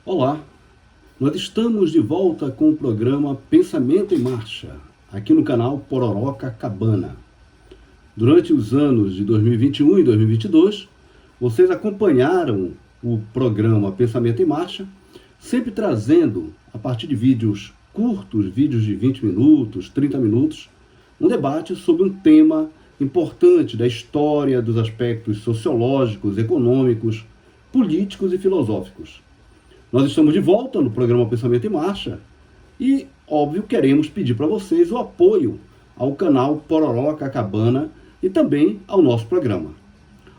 Olá, nós estamos de volta com o programa Pensamento em Marcha, aqui no canal Pororoca Cabana. Durante os anos de 2021 e 2022, vocês acompanharam o programa Pensamento em Marcha, sempre trazendo, a partir de vídeos curtos, vídeos de 20 minutos, 30 minutos, um debate sobre um tema importante da história, dos aspectos sociológicos, econômicos, políticos e filosóficos. Nós estamos de volta no programa Pensamento em Marcha e, óbvio, queremos pedir para vocês o apoio ao canal Pororoca Cabana e também ao nosso programa.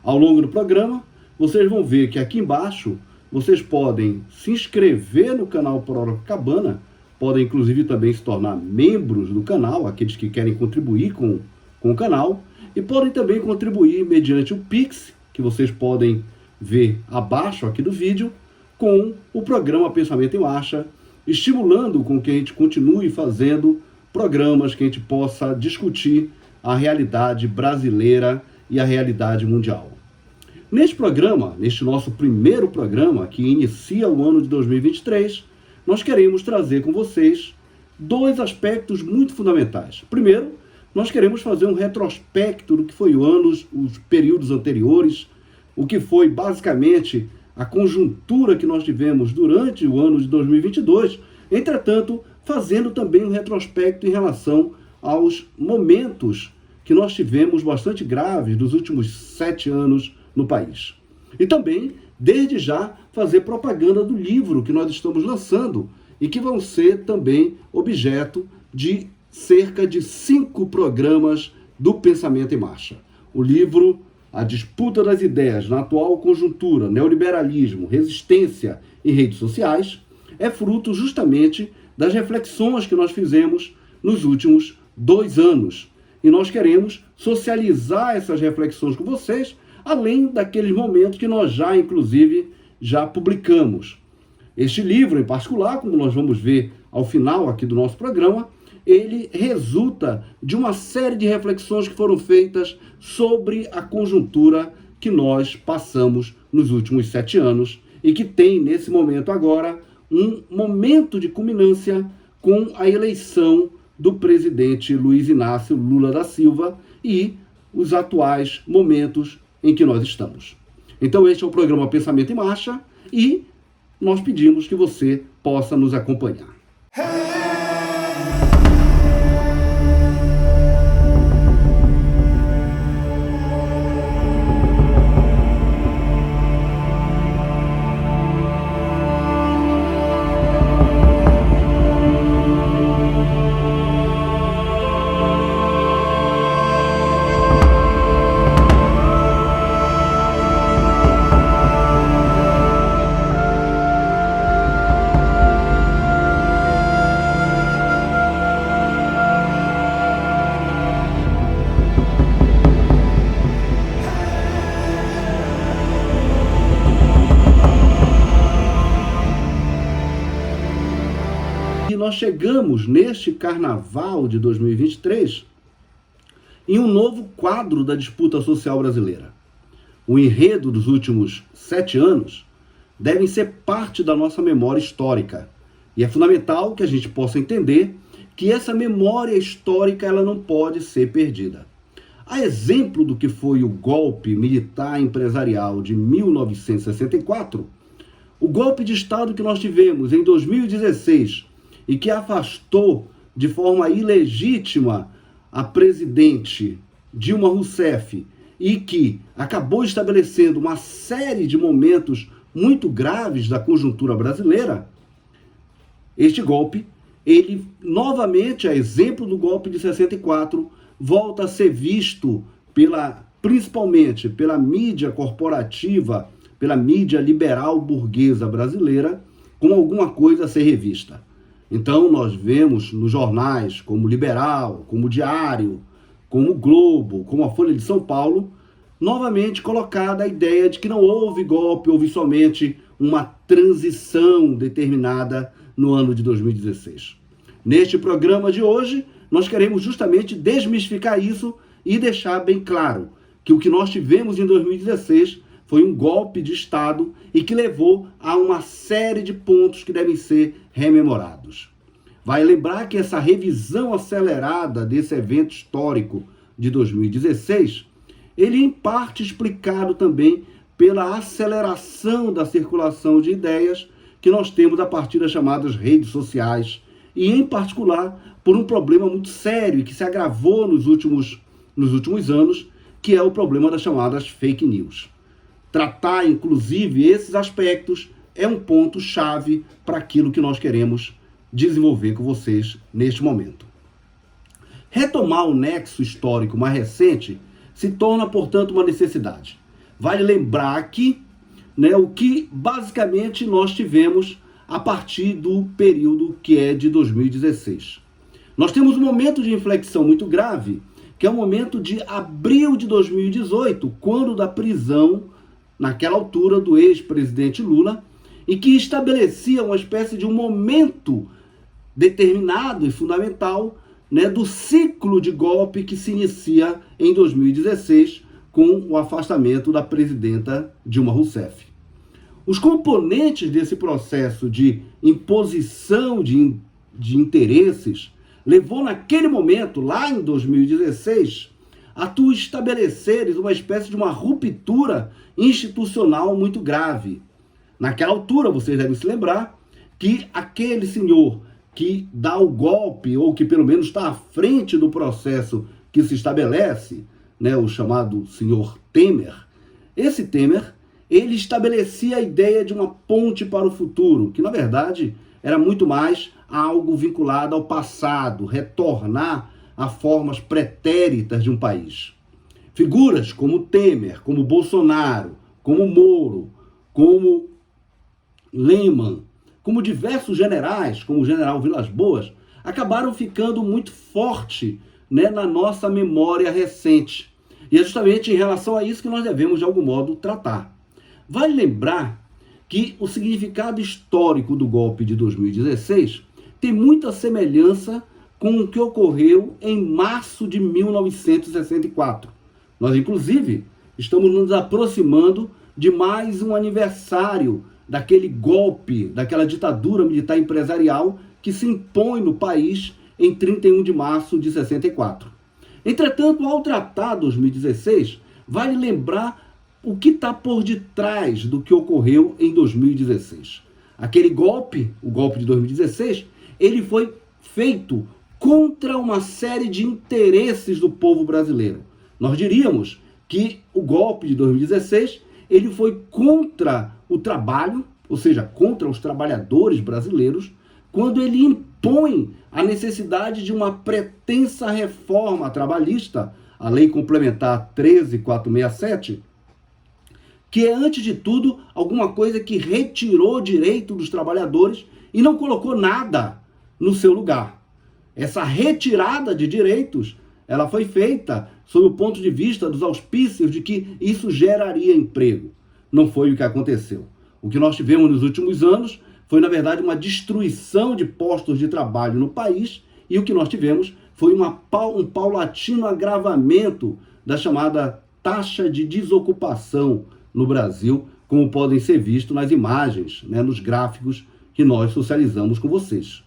Ao longo do programa, vocês vão ver que aqui embaixo vocês podem se inscrever no canal Pororoca Cabana, podem inclusive também se tornar membros do canal, aqueles que querem contribuir com o canal, e podem também contribuir mediante o Pix, que vocês podem ver abaixo aqui do vídeo, com o programa Pensamento em Marcha, estimulando com que a gente continue fazendo programas que a gente possa discutir a realidade brasileira e a realidade mundial. Neste programa, neste nosso primeiro programa, que inicia o ano de 2023, nós queremos trazer com vocês dois aspectos muito fundamentais. Primeiro, nós queremos fazer um retrospecto do que foi os períodos anteriores, o que foi basicamente a conjuntura que nós tivemos durante o ano de 2022, entretanto, fazendo também um retrospecto em relação aos momentos que nós tivemos bastante graves dos últimos 7 anos no país. E também, desde já, fazer propaganda do livro que nós estamos lançando e que vão ser também objeto de cerca de 5 programas do Pensamento em Marcha. O livro A Disputa das Ideias na Atual Conjuntura, Neoliberalismo, Resistência e Redes Sociais, é fruto justamente das reflexões que nós fizemos nos últimos 2 anos. E nós queremos socializar essas reflexões com vocês, além daqueles momentos que nós inclusive, já publicamos. Este livro, em particular, como nós vamos ver ao final aqui do nosso programa, ele resulta de uma série de reflexões que foram feitas sobre a conjuntura que nós passamos nos últimos 7 anos e que tem, nesse momento agora, um momento de culminância com a eleição do presidente Luiz Inácio Lula da Silva e os atuais momentos em que nós estamos. Então este é o programa Pensamento em Marcha e nós pedimos que você possa nos acompanhar. E nós chegamos neste carnaval de 2023 em um novo quadro da disputa social brasileira. O enredo dos últimos 7 anos devem ser parte da nossa memória histórica. E é fundamental que a gente possa entender que essa memória histórica ela não pode ser perdida. A exemplo do que foi o golpe militar empresarial de 1964, o golpe de Estado que nós tivemos em 2016 e que afastou de forma ilegítima a presidente Dilma Rousseff e que acabou estabelecendo uma série de momentos muito graves da conjuntura brasileira, este golpe, ele novamente, a exemplo do golpe de 64, volta a ser visto principalmente pela mídia corporativa, pela mídia liberal burguesa brasileira, como alguma coisa a ser revista. Então nós vemos nos jornais como Liberal, como Diário, como Globo, como a Folha de São Paulo, novamente colocada a ideia de que não houve golpe, houve somente uma transição determinada no ano de 2016. Neste programa de hoje, nós queremos justamente desmistificar isso e deixar bem claro que o que nós tivemos em 2016 foi um golpe de Estado e que levou a uma série de pontos que devem ser rememorados. Vai lembrar que essa revisão acelerada desse evento histórico de 2016, ele em parte explicado também pela aceleração da circulação de ideias que nós temos a partir das chamadas redes sociais e, em particular, por um problema muito sério e que se agravou nos últimos anos, que é o problema das chamadas fake news. Tratar, inclusive, esses aspectos é um ponto-chave para aquilo que nós queremos desenvolver com vocês neste momento. Retomar o nexo histórico mais recente se torna, portanto, uma necessidade. Vale lembrar aqui, o que basicamente nós tivemos a partir do período que é de 2016. Nós temos um momento de inflexão muito grave, que é o momento de abril de 2018, quando da prisão, naquela altura, do ex-presidente Lula, e que estabelecia uma espécie de um momento determinado e fundamental, do ciclo de golpe que se inicia em 2016 com o afastamento da presidenta Dilma Rousseff. Os componentes desse processo de imposição de interesses levou naquele momento, lá em 2016, a tu estabeleceres uma espécie de uma ruptura institucional muito grave. Naquela altura, vocês devem se lembrar que aquele senhor que dá o golpe, ou que pelo menos está à frente do processo que se estabelece, o chamado senhor Temer, esse Temer, ele estabelecia a ideia de uma ponte para o futuro, que na verdade era muito mais algo vinculado ao passado, retornar a formas pretéritas de um país. Figuras como Temer, como Bolsonaro, como Moro, como Lehmann, como diversos generais, como o general Vilas Boas, acabaram ficando muito forte na nossa memória recente. E é justamente em relação a isso que nós devemos, de algum modo, tratar. Vale lembrar que o significado histórico do golpe de 2016 tem muita semelhança com o que ocorreu em março de 1964. Nós, inclusive, estamos nos aproximando de mais um aniversário daquele golpe, daquela ditadura militar empresarial que se impõe no país em 31 de março de 64. Entretanto, ao tratar 2016, vale lembrar o que está por detrás do que ocorreu em 2016. Aquele golpe, o golpe de 2016, ele foi feito contra uma série de interesses do povo brasileiro. Nós diríamos que o golpe de 2016, ele foi contra o trabalho, ou seja, contra os trabalhadores brasileiros, quando ele impõe a necessidade de uma pretensa reforma trabalhista, a Lei Complementar 13.467, que é, antes de tudo, alguma coisa que retirou direito dos trabalhadores e não colocou nada no seu lugar. Essa retirada de direitos, ela foi feita sob o ponto de vista dos auspícios de que isso geraria emprego. Não foi o que aconteceu. O que nós tivemos nos últimos anos foi, na verdade, uma destruição de postos de trabalho no país, e o que nós tivemos foi um paulatino agravamento da chamada taxa de desocupação no Brasil, como podem ser vistos nas imagens, nos gráficos que nós socializamos com vocês.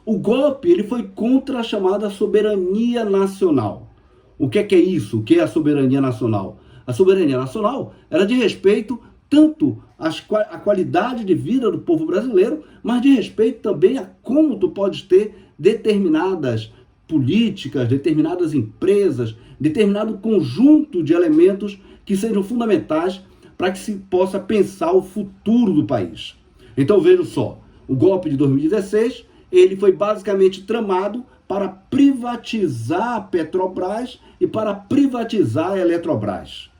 O golpe, ele foi contra a chamada soberania nacional. O que é isso? O que é a soberania nacional? A soberania nacional era de respeito tanto à qualidade de vida do povo brasileiro, mas de respeito também a como tu podes ter determinadas políticas, determinadas empresas, determinado conjunto de elementos que sejam fundamentais para que se possa pensar o futuro do país. Então vejam só, o golpe de 2016, ele foi basicamente tramado para privatizar a Petrobras e para privatizar a Eletrobras.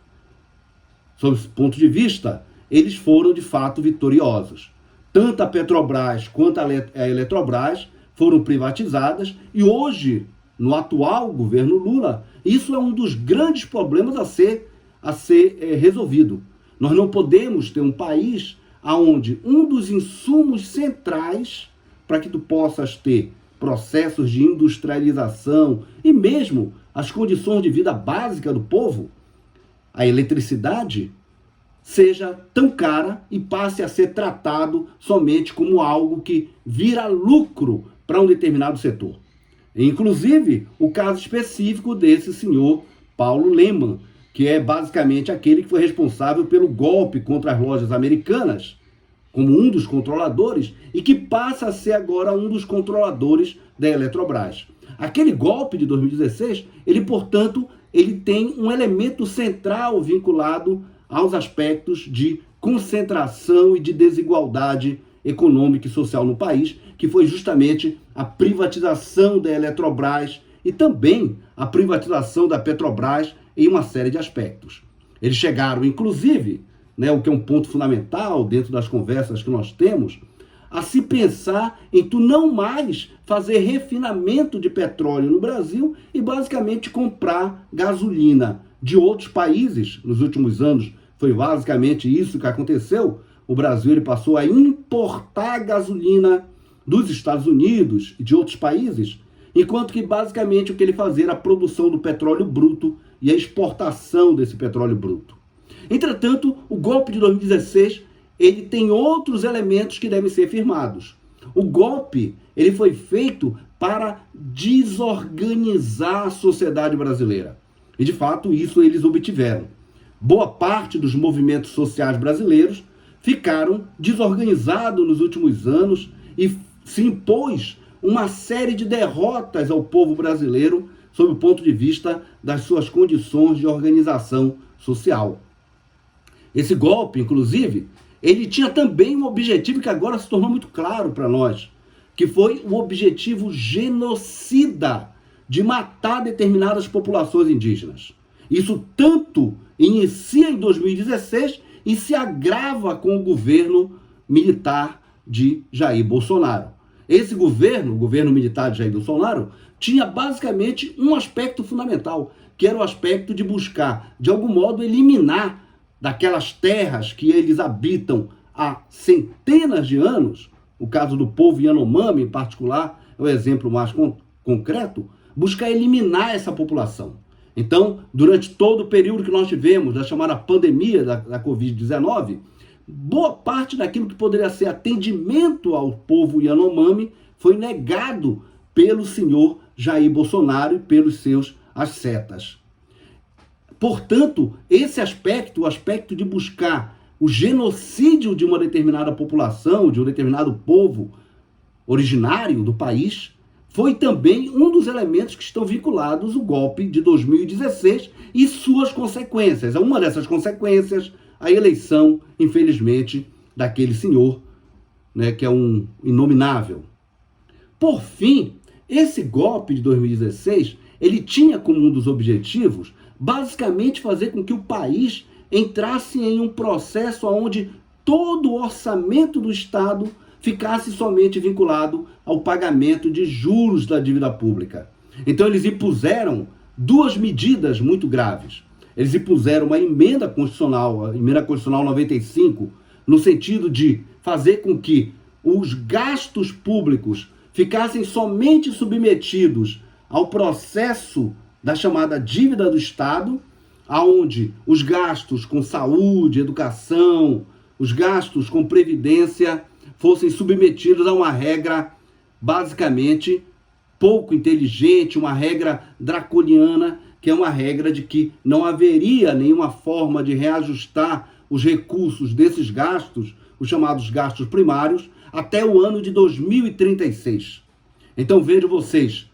Sob esse ponto de vista, eles foram de fato vitoriosos. Tanto a Petrobras quanto a Eletrobras foram privatizadas e hoje, no atual governo Lula, isso é um dos grandes problemas a ser resolvido. Nós não podemos ter um país onde um dos insumos centrais para que tu possas ter processos de industrialização e mesmo as condições de vida básica do povo, a eletricidade, seja tão cara e passe a ser tratado somente como algo que vira lucro para um determinado setor. Inclusive, o caso específico desse senhor Paulo Lemann, que é basicamente aquele que foi responsável pelo golpe contra as lojas americanas, como um dos controladores, e que passa a ser agora um dos controladores da Eletrobras. Aquele golpe de 2016, portanto, ele tem um elemento central vinculado aos aspectos de concentração e de desigualdade econômica e social no país, que foi justamente a privatização da Eletrobras e também a privatização da Petrobras em uma série de aspectos. Eles chegaram, inclusive, o que é um ponto fundamental dentro das conversas que nós temos, a se pensar em tu não mais fazer refinamento de petróleo no Brasil e basicamente comprar gasolina de outros países. Nos últimos anos foi basicamente isso que aconteceu. O Brasil passou a importar gasolina dos Estados Unidos e de outros países, enquanto que basicamente o que ele fazia era a produção do petróleo bruto e a exportação desse petróleo bruto. Entretanto, o golpe de 2016, ele tem outros elementos que devem ser firmados. O golpe, ele foi feito para desorganizar a sociedade brasileira. E, de fato, isso eles obtiveram. Boa parte dos movimentos sociais brasileiros ficaram desorganizados nos últimos anos e se impôs uma série de derrotas ao povo brasileiro sob o ponto de vista das suas condições de organização social. Esse golpe, inclusive, ele tinha também um objetivo que agora se tornou muito claro para nós, que foi o objetivo genocida de matar determinadas populações indígenas. Isso tanto inicia em 2016 e se agrava com o governo militar de Jair Bolsonaro. Esse governo, o governo militar de Jair Bolsonaro, tinha basicamente um aspecto fundamental, que era o aspecto de buscar, de algum modo, eliminar daquelas terras que eles habitam há centenas de anos, o caso do povo Yanomami em particular, é o exemplo mais concreto, buscar eliminar essa população. Então, durante todo o período que nós tivemos da chamada pandemia da Covid-19, boa parte daquilo que poderia ser atendimento ao povo Yanomami foi negado pelo senhor Jair Bolsonaro e pelos seus ascetas. Portanto, esse aspecto, o aspecto de buscar o genocídio de uma determinada população, de um determinado povo originário do país, foi também um dos elementos que estão vinculados ao golpe de 2016 e suas consequências. Uma dessas consequências, a eleição, infelizmente, daquele senhor, que é um inominável. Por fim, esse golpe de 2016, ele tinha como um dos objetivos basicamente fazer com que o país entrasse em um processo onde todo o orçamento do Estado ficasse somente vinculado ao pagamento de juros da dívida pública. Então eles impuseram duas medidas muito graves. Eles impuseram uma emenda constitucional, a emenda constitucional 95, no sentido de fazer com que os gastos públicos ficassem somente submetidos ao processo da chamada dívida do Estado, aonde os gastos com saúde, educação, os gastos com previdência fossem submetidos a uma regra basicamente pouco inteligente, uma regra draconiana, que é uma regra de que não haveria nenhuma forma de reajustar os recursos desses gastos, os chamados gastos primários, até o ano de 2036. Então vejam vocês,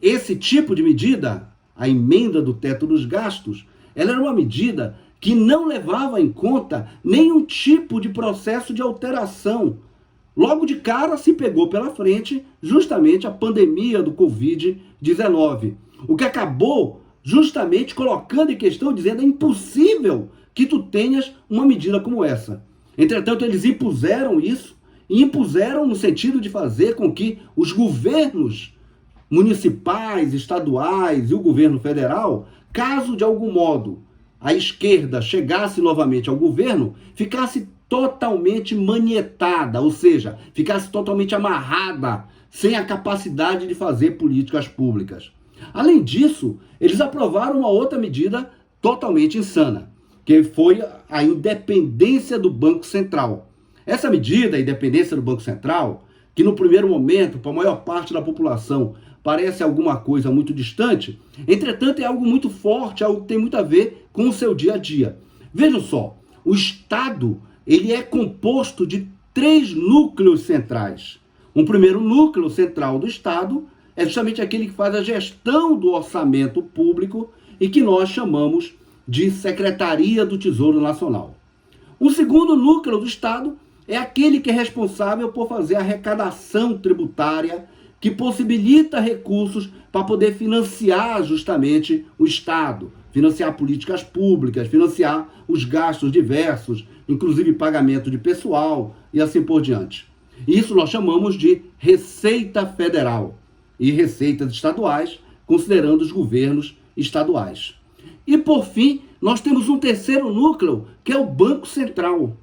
esse tipo de medida, a emenda do teto dos gastos, ela era uma medida que não levava em conta nenhum tipo de processo de alteração. Logo de cara se pegou pela frente justamente a pandemia do Covid-19, o que acabou justamente colocando em questão, dizendo é impossível que tu tenhas uma medida como essa. Entretanto, eles impuseram isso, e impuseram no sentido de fazer com que os governos municipais, estaduais e o governo federal, caso de algum modo a esquerda chegasse novamente ao governo, ficasse totalmente manietada, ou seja, ficasse totalmente amarrada, sem a capacidade de fazer políticas públicas. Além disso, eles aprovaram uma outra medida totalmente insana, que foi a independência do Banco Central. Essa medida, a independência do Banco Central, que no primeiro momento, para a maior parte da população, parece alguma coisa muito distante, entretanto é algo muito forte, algo que tem muito a ver com o seu dia a dia. Vejam só, o Estado ele é composto de 3 núcleos centrais. Um primeiro núcleo central do Estado é justamente aquele que faz a gestão do orçamento público e que nós chamamos de Secretaria do Tesouro Nacional. Um segundo núcleo do Estado é aquele que é responsável por fazer a arrecadação tributária que possibilita recursos para poder financiar justamente o Estado, financiar políticas públicas, financiar os gastos diversos, inclusive pagamento de pessoal e assim por diante. Isso nós chamamos de Receita Federal e receitas estaduais, considerando os governos estaduais. E por fim, nós temos um terceiro núcleo, que é o Banco Central.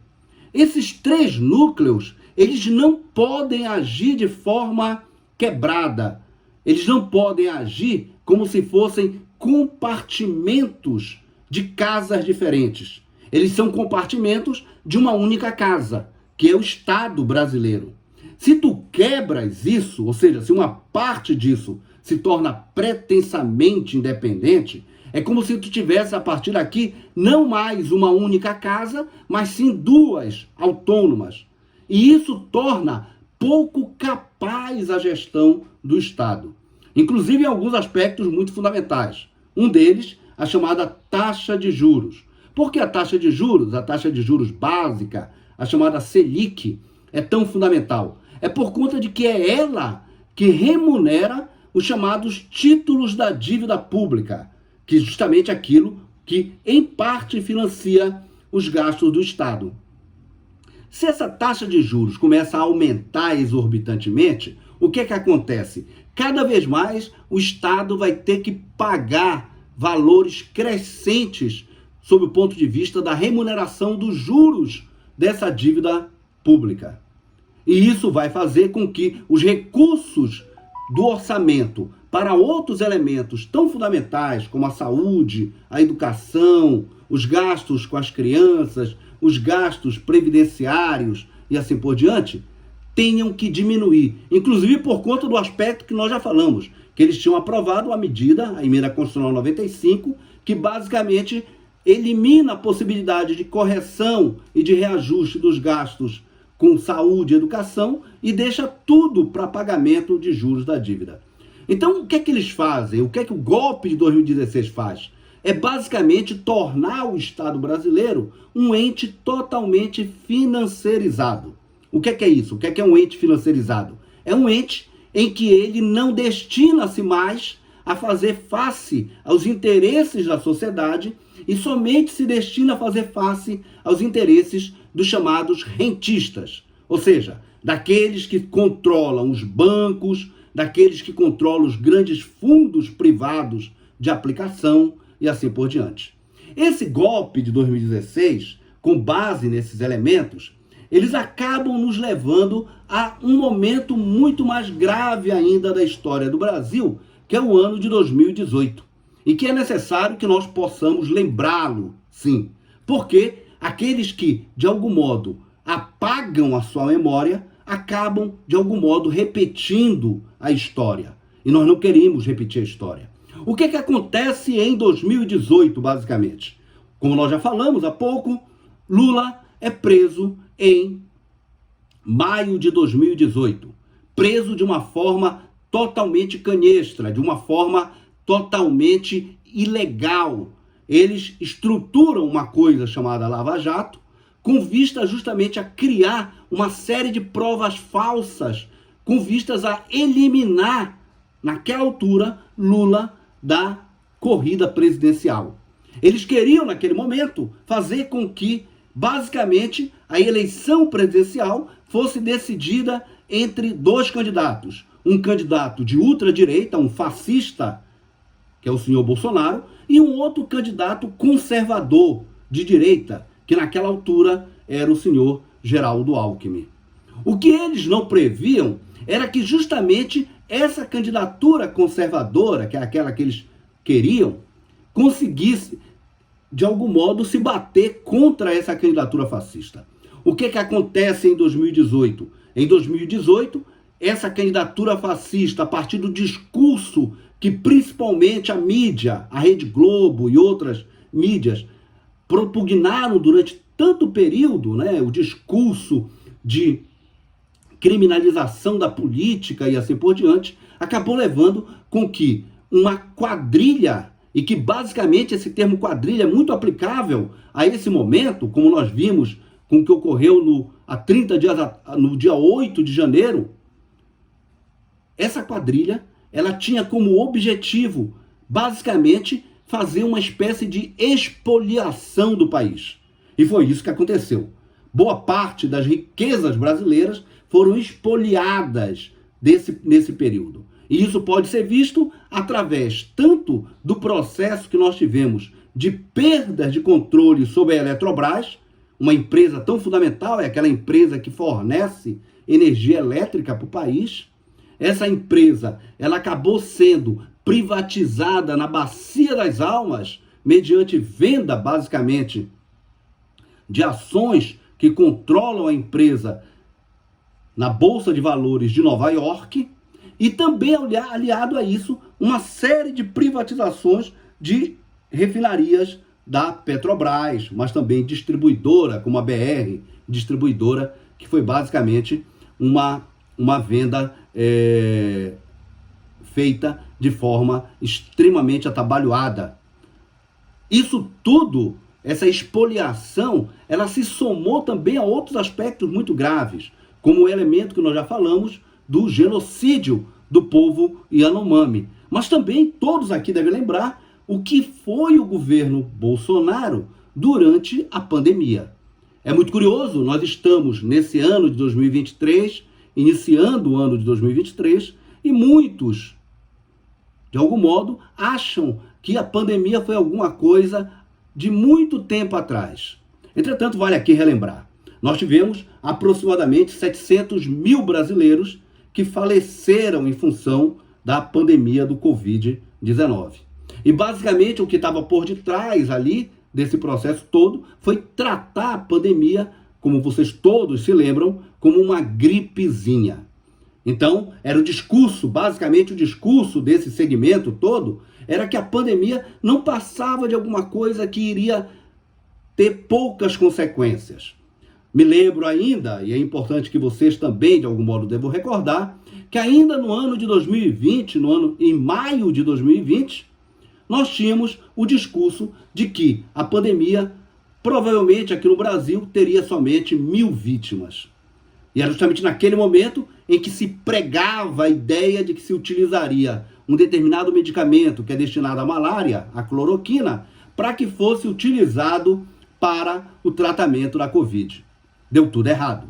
Esses 3 núcleos, eles não podem agir de forma quebrada. Eles não podem agir como se fossem compartimentos de casas diferentes. Eles são compartimentos de uma única casa, que é o Estado brasileiro. Se tu quebras isso, ou seja, se uma parte disso se torna pretensamente independente, é como se tu tivesse a partir daqui não mais uma única casa, mas sim 2 autônomas. E isso torna pouco capaz a gestão do Estado, inclusive em alguns aspectos muito fundamentais. Um deles, a chamada taxa de juros. Por que a taxa de juros básica, a chamada Selic, é tão fundamental? É por conta de que é ela que remunera os chamados títulos da dívida pública, que é justamente aquilo que, em parte, financia os gastos do Estado. Se essa taxa de juros começa a aumentar exorbitantemente, o que é que acontece? Cada vez mais o Estado vai ter que pagar valores crescentes sob o ponto de vista da remuneração dos juros dessa dívida pública. E isso vai fazer com que os recursos do orçamento para outros elementos tão fundamentais como a saúde, a educação, os gastos com as crianças, os gastos previdenciários e assim por diante, tenham que diminuir. Inclusive por conta do aspecto que nós já falamos, que eles tinham aprovado a medida, a Emenda Constitucional 95, que basicamente elimina a possibilidade de correção e de reajuste dos gastos com saúde e educação e deixa tudo para pagamento de juros da dívida. Então, o que é que eles fazem? O que é que o golpe de 2016 faz? É basicamente tornar o Estado brasileiro um ente totalmente financiarizado. O que é isso? O que é um ente financiarizado? É um ente em que ele não destina-se mais a fazer face aos interesses da sociedade e somente se destina a fazer face aos interesses dos chamados rentistas, ou seja, daqueles que controlam os bancos, daqueles que controlam os grandes fundos privados de aplicação e assim por diante. Esse golpe de 2016, com base nesses elementos, eles acabam nos levando a um momento muito mais grave ainda da história do Brasil, que é o ano de 2018. E que é necessário que nós possamos lembrá-lo, sim. Porque aqueles que, de algum modo, apagam a sua memória, acabam, de algum modo, repetindo a história. E nós não queremos repetir a história. O que acontece em 2018, basicamente? Como nós já falamos há pouco, Lula é preso em maio de 2018. Preso de uma forma totalmente canhestra, de uma forma totalmente ilegal. Eles estruturam uma coisa chamada Lava Jato, com vista justamente a criar uma série de provas falsas, com vistas a eliminar, naquela altura, Lula da corrida presidencial. Eles queriam, naquele momento, fazer com que, basicamente, a eleição presidencial fosse decidida entre 2 candidatos. Um candidato de ultradireita, um fascista, que é o senhor Bolsonaro, e um outro candidato conservador de direita, que naquela altura era o senhor Geraldo Alckmin. O que eles não previam era que justamente essa candidatura conservadora, que é aquela que eles queriam, conseguisse de algum modo, se bater contra essa candidatura fascista. O que acontece em 2018? Em 2018, essa candidatura fascista, a partir do discurso que principalmente a mídia, a Rede Globo e outras mídias propugnaram durante tanto período, né, o discurso de criminalização da política e assim por diante, acabou levando com que uma quadrilha, e que basicamente esse termo quadrilha é muito aplicável a esse momento, como nós vimos com o que ocorreu há 30 dias, no dia 8 de janeiro, essa quadrilha, ela tinha como objetivo, basicamente, fazer uma espécie de expoliação do país. E foi isso que aconteceu. Boa parte das riquezas brasileiras foram expoliadas nesse período. E isso pode ser visto através tanto do processo que nós tivemos de perdas de controle sobre a Eletrobras, uma empresa tão fundamental, é aquela empresa que fornece energia elétrica para o país. Essa empresa, ela acabou sendo privatizada na Bacia das Almas, mediante venda, basicamente, de ações que controlam a empresa na Bolsa de Valores de Nova York, e também aliado a isso, uma série de privatizações de refinarias da Petrobras, mas também distribuidora, como a BR, distribuidora, que foi basicamente uma venda feita de forma extremamente atabalhoada. Isso tudo, essa expoliação, ela se somou também a outros aspectos muito graves, como o elemento que nós já falamos do genocídio do povo Yanomami. Mas também todos aqui devem lembrar o que foi o governo Bolsonaro durante a pandemia. É muito curioso, nós estamos nesse ano de 2023, iniciando o ano de 2023, e muitos, de algum modo, acham que a pandemia foi alguma coisa de muito tempo atrás. Entretanto, vale aqui relembrar, nós tivemos aproximadamente 700 mil brasileiros que faleceram em função da pandemia do Covid-19. E basicamente o que estava por detrás ali desse processo todo foi tratar a pandemia, como vocês todos se lembram, como uma gripezinha. Então, era o discurso, basicamente o discurso desse segmento todo, era que a pandemia não passava de alguma coisa que iria ter poucas consequências. Me lembro ainda, e é importante que vocês também, de algum modo, devam recordar, que ainda no ano de 2020, em maio de 2020, nós tínhamos o discurso de que a pandemia, provavelmente aqui no Brasil, teria somente 1.000 vítimas. E era justamente naquele momento em que se pregava a ideia de que se utilizaria um determinado medicamento que é destinado à malária, a cloroquina, para que fosse utilizado para o tratamento da Covid. Deu tudo errado.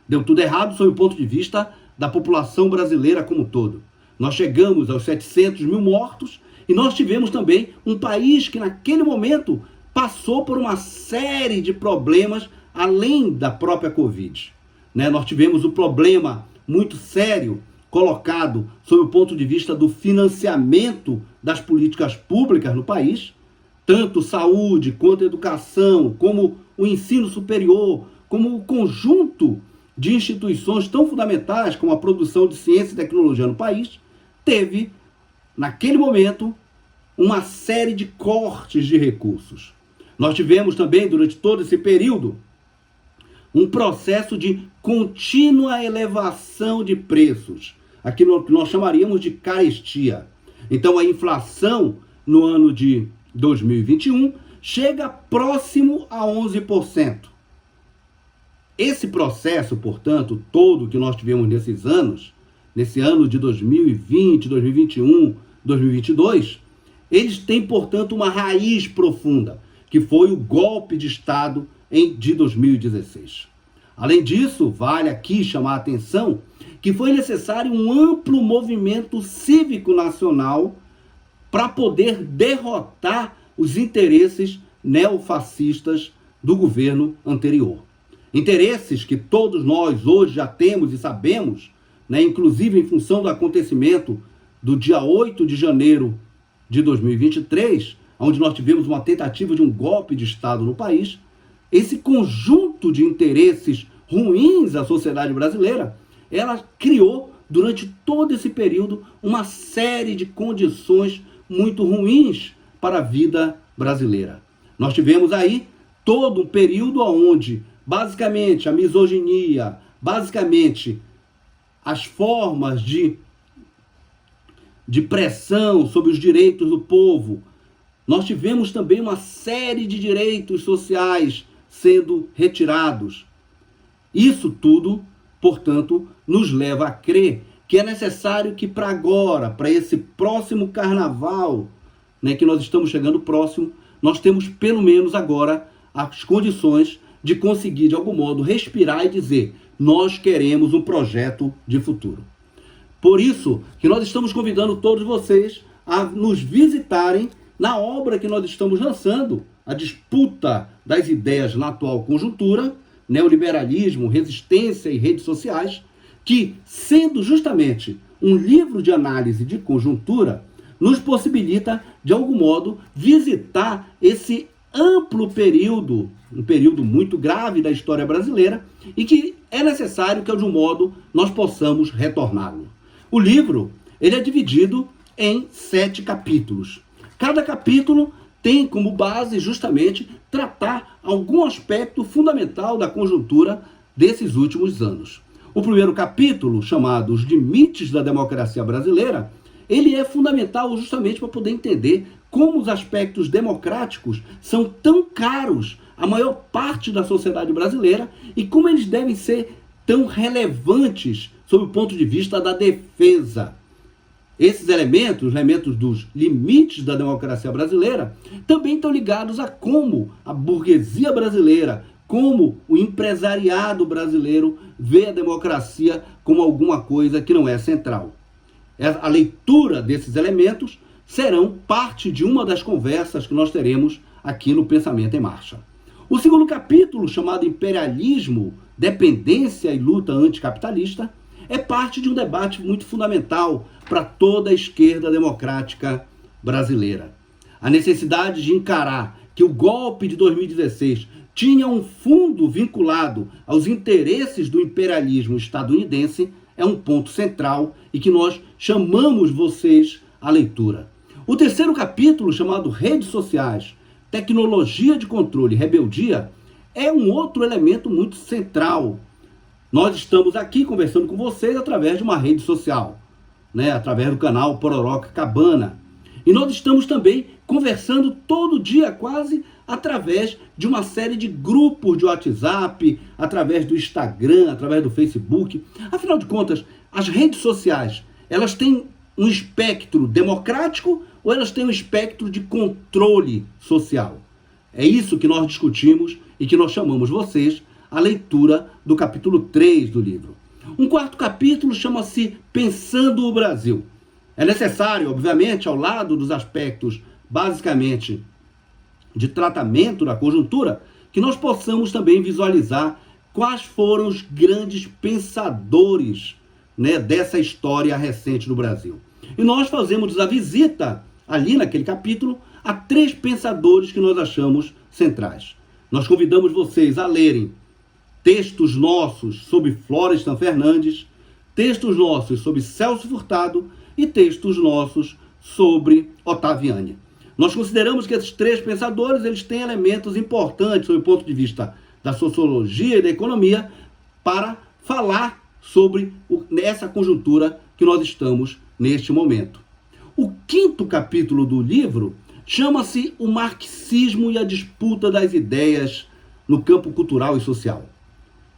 Deu tudo errado sob o ponto de vista da população brasileira como um todo. Nós chegamos aos 700 mil mortos e nós tivemos também um país que naquele momento passou por uma série de problemas além da própria Covid. Nós tivemos o problema muito sério colocado sob o ponto de vista do financiamento das políticas públicas no país, tanto saúde, quanto educação, como o ensino superior, como o conjunto de instituições tão fundamentais como a produção de ciência e tecnologia no país, teve, naquele momento, uma série de cortes de recursos. Nós tivemos também, durante todo esse período, um processo de contínua elevação de preços, aquilo que nós chamaríamos de carestia. Então, a inflação no ano de 2021 chega próximo a 11%. Esse processo, portanto, todo que nós tivemos nesses anos, nesse ano de 2020, 2021, 2022, eles têm, portanto, uma raiz profunda, que foi o golpe de Estado de 2016. Além disso, vale aqui chamar a atenção que foi necessário um amplo movimento cívico nacional para poder derrotar os interesses neofascistas do governo anterior. Interesses que todos nós hoje já temos e sabemos, inclusive em função do acontecimento do dia 8 de janeiro de 2023, onde nós tivemos uma tentativa de um golpe de Estado no país, esse conjunto de interesses ruins à sociedade brasileira, ela criou, durante todo esse período, uma série de condições muito ruins para a vida brasileira. Nós tivemos aí todo um período onde, basicamente, a misoginia, basicamente, as formas de pressão sobre os direitos do povo. Nós tivemos também uma série de direitos sociais sendo retirados. Isso tudo, portanto, nos leva a crer que é necessário que para agora, para esse próximo carnaval, que nós estamos chegando próximo, nós temos pelo menos agora as condições de conseguir, de algum modo, respirar e dizer: nós queremos um projeto de futuro. Por isso que nós estamos convidando todos vocês a nos visitarem na obra que nós estamos lançando, A Disputa das Ideias na Atual Conjuntura, Neoliberalismo, Resistência e Redes Sociais, que, sendo justamente um livro de análise de conjuntura, nos possibilita, de algum modo, visitar esse amplo período, um período muito grave da história brasileira, e que é necessário que, de um modo, nós possamos retorná-lo. O livro, ele é dividido em 7 capítulos. Cada capítulo tem como base justamente tratar algum aspecto fundamental da conjuntura desses últimos anos. O primeiro capítulo, chamado Os Limites da Democracia Brasileira, ele é fundamental justamente para poder entender como os aspectos democráticos são tão caros à maior parte da sociedade brasileira e como eles devem ser tão relevantes sob o ponto de vista da defesa. Esses elementos, os elementos dos limites da democracia brasileira, também estão ligados a como a burguesia brasileira, como o empresariado brasileiro vê a democracia como alguma coisa que não é central. A leitura desses elementos serão parte de uma das conversas que nós teremos aqui no Pensamento em Marcha. O segundo capítulo, chamado Imperialismo, Dependência e Luta Anticapitalista, é parte de um debate muito fundamental para toda a esquerda democrática brasileira. A necessidade de encarar que o golpe de 2016 tinha um fundo vinculado aos interesses do imperialismo estadunidense é um ponto central e que nós chamamos vocês à leitura. O terceiro capítulo, chamado Redes Sociais, Tecnologia de Controle e Rebeldia, é um outro elemento muito central. Nós estamos aqui conversando com vocês através de uma rede social, através do canal Pororoca Cabana. E nós estamos também conversando todo dia quase através de uma série de grupos de WhatsApp, através do Instagram, através do Facebook. Afinal de contas, as redes sociais, elas têm um espectro democrático ou elas têm um espectro de controle social? É isso que nós discutimos e que nós chamamos vocês à leitura do capítulo 3 do livro. Um quarto capítulo chama-se Pensando o Brasil. É necessário, obviamente, ao lado dos aspectos, basicamente, de tratamento da conjuntura, que nós possamos também visualizar quais foram os grandes pensadores dessa história recente do Brasil. E nós fazemos a visita, ali naquele capítulo, a 3 pensadores que nós achamos centrais. Nós convidamos vocês a lerem textos nossos sobre Florestan Fernandes, textos nossos sobre Celso Furtado e textos nossos sobre Ottaviani. Nós consideramos que esses 3 pensadores eles têm elementos importantes sob o ponto de vista da sociologia e da economia para falar sobre essa conjuntura que nós estamos neste momento. O quinto capítulo do livro chama-se O Marxismo e a Disputa das Ideias no Campo Cultural e Social.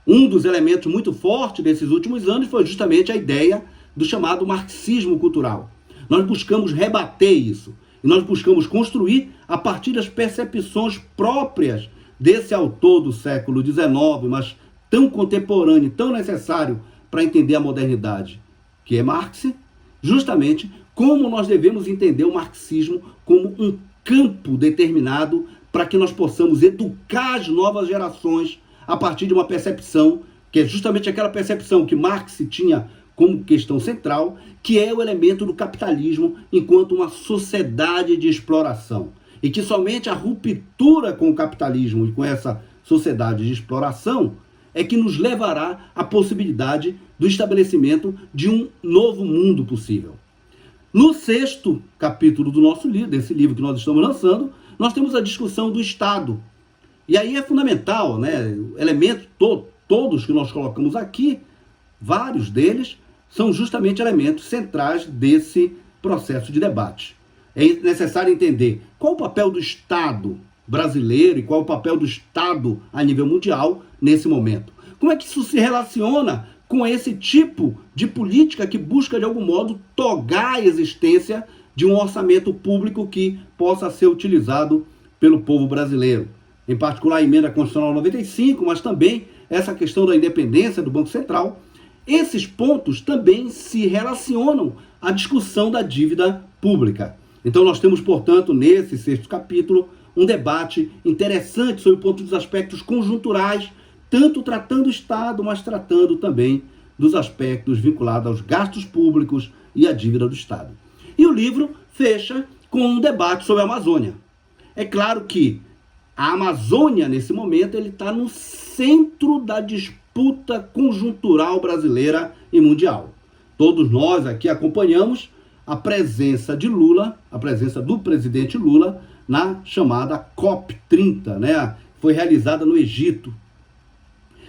Um dos elementos muito fortes desses últimos anos foi justamente a ideia do chamado marxismo cultural. Nós buscamos rebater isso. E nós buscamos construir a partir das percepções próprias desse autor do século XIX, mas tão contemporâneo, tão necessário para entender a modernidade, que é Marx, justamente como nós devemos entender o marxismo como um campo determinado para que nós possamos educar as novas gerações a partir de uma percepção, que é justamente aquela percepção que Marx tinha como questão central, que é o elemento do capitalismo enquanto uma sociedade de exploração. e que somente a ruptura com o capitalismo e com essa sociedade de exploração é que nos levará à possibilidade do estabelecimento de um novo mundo possível. No 6º capítulo do nosso livro, desse livro que nós estamos lançando, nós temos a discussão do Estado. E aí é fundamental, né? Elementos todos que nós colocamos aqui, vários deles, são justamente elementos centrais desse processo de debate. É necessário entender qual o papel do Estado brasileiro e qual o papel do Estado a nível mundial nesse momento. Como é que isso se relaciona com esse tipo de política que busca, de algum modo, togar a existência de um orçamento público que possa ser utilizado pelo povo brasileiro? Em particular, a Emenda Constitucional 95, mas também essa questão da independência do Banco Central. Esses pontos também se relacionam à discussão da dívida pública. Então nós temos, portanto, nesse 6º capítulo, um debate interessante sobre o ponto dos aspectos conjunturais, tanto tratando o Estado, mas tratando também dos aspectos vinculados aos gastos públicos e à dívida do Estado. E o livro fecha com um debate sobre a Amazônia. É claro que a Amazônia, nesse momento, ele está no centro da disputa conjuntural brasileira e mundial. Todos nós aqui acompanhamos a presença de Lula, a presença do presidente Lula, na chamada COP30, né? Foi realizada no Egito.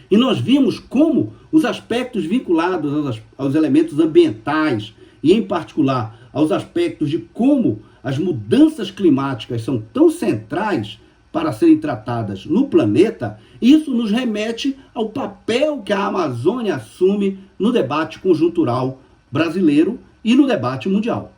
E nós vimos como os aspectos vinculados aos elementos ambientais, e em particular aos aspectos de como as mudanças climáticas são tão centrais para serem tratadas no planeta, isso nos remete ao papel que a Amazônia assume no debate conjuntural brasileiro e no debate mundial.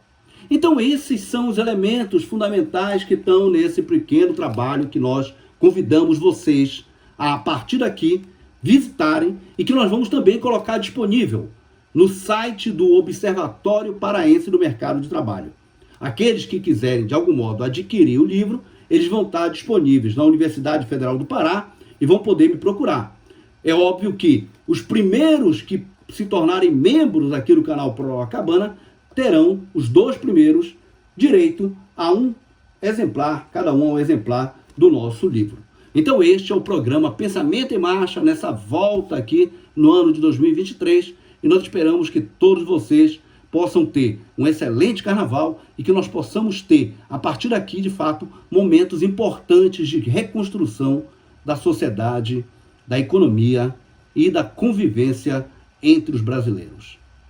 Então esses são os elementos fundamentais que estão nesse pequeno trabalho que nós convidamos vocês a partir daqui visitarem e que nós vamos também colocar disponível no site do Observatório Paraense do Mercado de Trabalho. Aqueles que quiserem, de algum modo, adquirir o livro, eles vão estar disponíveis na Universidade Federal do Pará e vão poder me procurar. É óbvio que os primeiros que se tornarem membros aqui do canal Pororoca Cabana terão, os 2 primeiros, direito a um exemplar, cada um a um exemplar do nosso livro. Então este é o programa Pensamento em Marcha, nessa volta aqui no ano de 2023, e nós esperamos que todos vocês possam ter um excelente carnaval e que nós possamos ter, a partir daqui, de fato, momentos importantes de reconstrução da sociedade, da economia e da convivência entre os brasileiros.